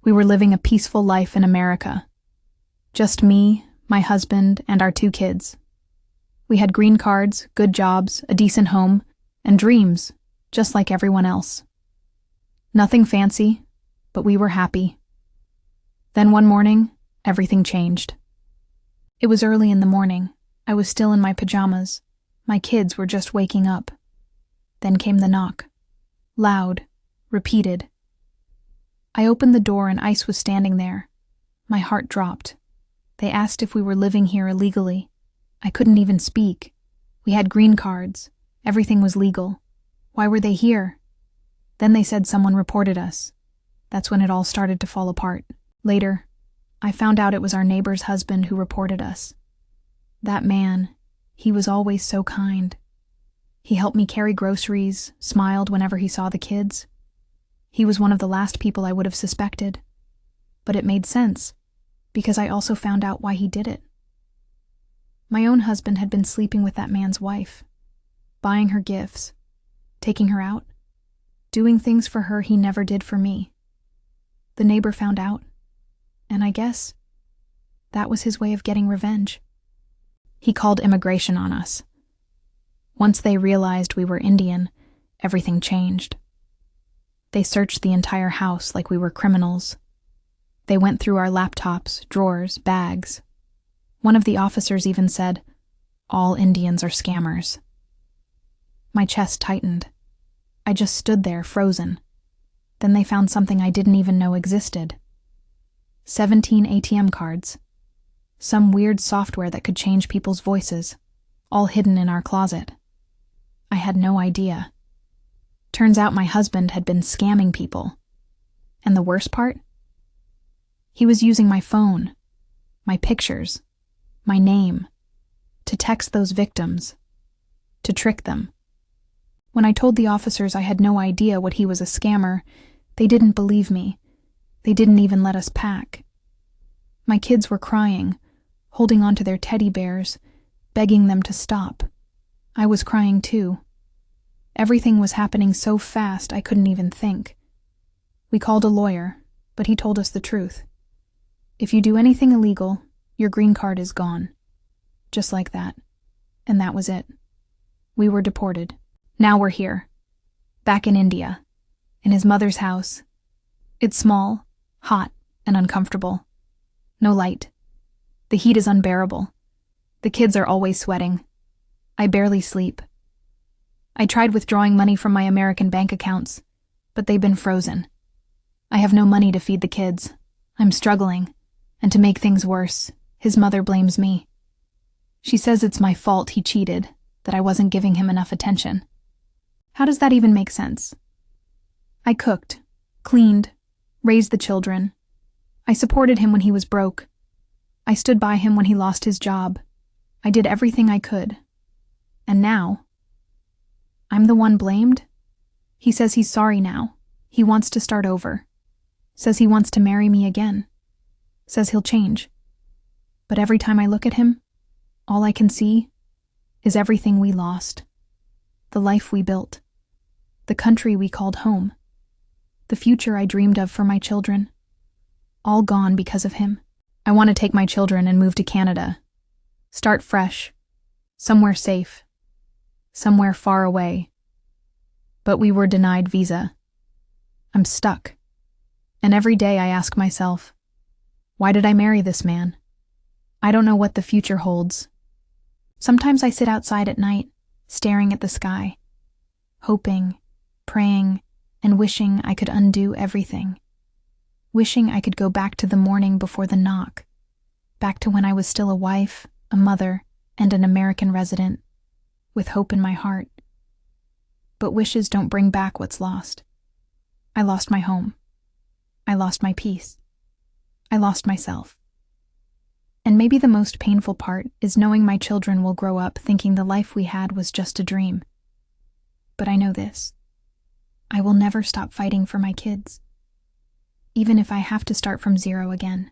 We were living a peaceful life in America. Just me, my husband, and our 2 kids. We had green cards, good jobs, a decent home, and dreams, just like everyone else. Nothing fancy, but we were happy. Then one morning, everything changed. It was early in the morning. I was still in my pajamas. My kids were just waking up. Then came the knock. Loud, repeated. I opened the door and Ice was standing there. My heart dropped. They asked if we were living here illegally. I couldn't even speak. We had green cards. Everything was legal. Why were they here? Then they said someone reported us. That's when it all started to fall apart. Later, I found out it was our neighbor's husband who reported us. That man, he was always so kind. He helped me carry groceries, smiled whenever he saw the kids. He was one of the last people I would have suspected. But it made sense, because I also found out why he did it. My own husband had been sleeping with that man's wife, buying her gifts, taking her out, doing things for her he never did for me. The neighbor found out, and I guess that was his way of getting revenge. He called immigration on us. Once they realized we were Indian, everything changed. They searched the entire house like we were criminals. They went through our laptops, drawers, bags. One of the officers even said, "All Indians are scammers." My chest tightened. I just stood there, frozen. Then they found something I didn't even know existed. 17 ATM cards. Some weird software that could change people's voices, all hidden in our closet. I had no idea. Turns out my husband had been scamming people. And the worst part? He was using my phone, my pictures, my name, to text those victims, to trick them. When I told the officers I had no idea what he was a scammer, they didn't believe me. They didn't even let us pack. My kids were crying, holding on to their teddy bears, begging them to stop. I was crying too. Everything was happening so fast I couldn't even think. We called a lawyer, but he told us the truth. If you do anything illegal, your green card is gone. Just like that. And that was it. We were deported. Now we're here. Back in India. In his mother's house. It's small, hot, and uncomfortable. No light. The heat is unbearable. The kids are always sweating. I barely sleep. I tried withdrawing money from my American bank accounts, but they've been frozen. I have no money to feed the kids. I'm struggling. And to make things worse, his mother blames me. She says it's my fault he cheated, that I wasn't giving him enough attention. How does that even make sense? I cooked, cleaned, raised the children. I supported him when he was broke. I stood by him when he lost his job. I did everything I could. And now, I'm the one blamed? He says he's sorry now. He wants to start over. Says he wants to marry me again. Says he'll change. But every time I look at him, all I can see is everything we lost. The life we built. The country we called home. The future I dreamed of for my children. All gone because of him. I want to take my children and move to Canada. Start fresh. Somewhere safe. Somewhere far away. But we were denied visa. I'm stuck. And every day I ask myself, why did I marry this man? I don't know what the future holds. Sometimes I sit outside at night, staring at the sky, hoping, praying, and wishing I could undo everything. Wishing I could go back to the morning before the knock, back to when I was still a wife, a mother, and an American resident, with hope in my heart. But wishes don't bring back what's lost. I lost my home. I lost my peace. I lost myself. And maybe the most painful part is knowing my children will grow up thinking the life we had was just a dream. But I know this. I will never stop fighting for my kids. Even if I have to start from zero again.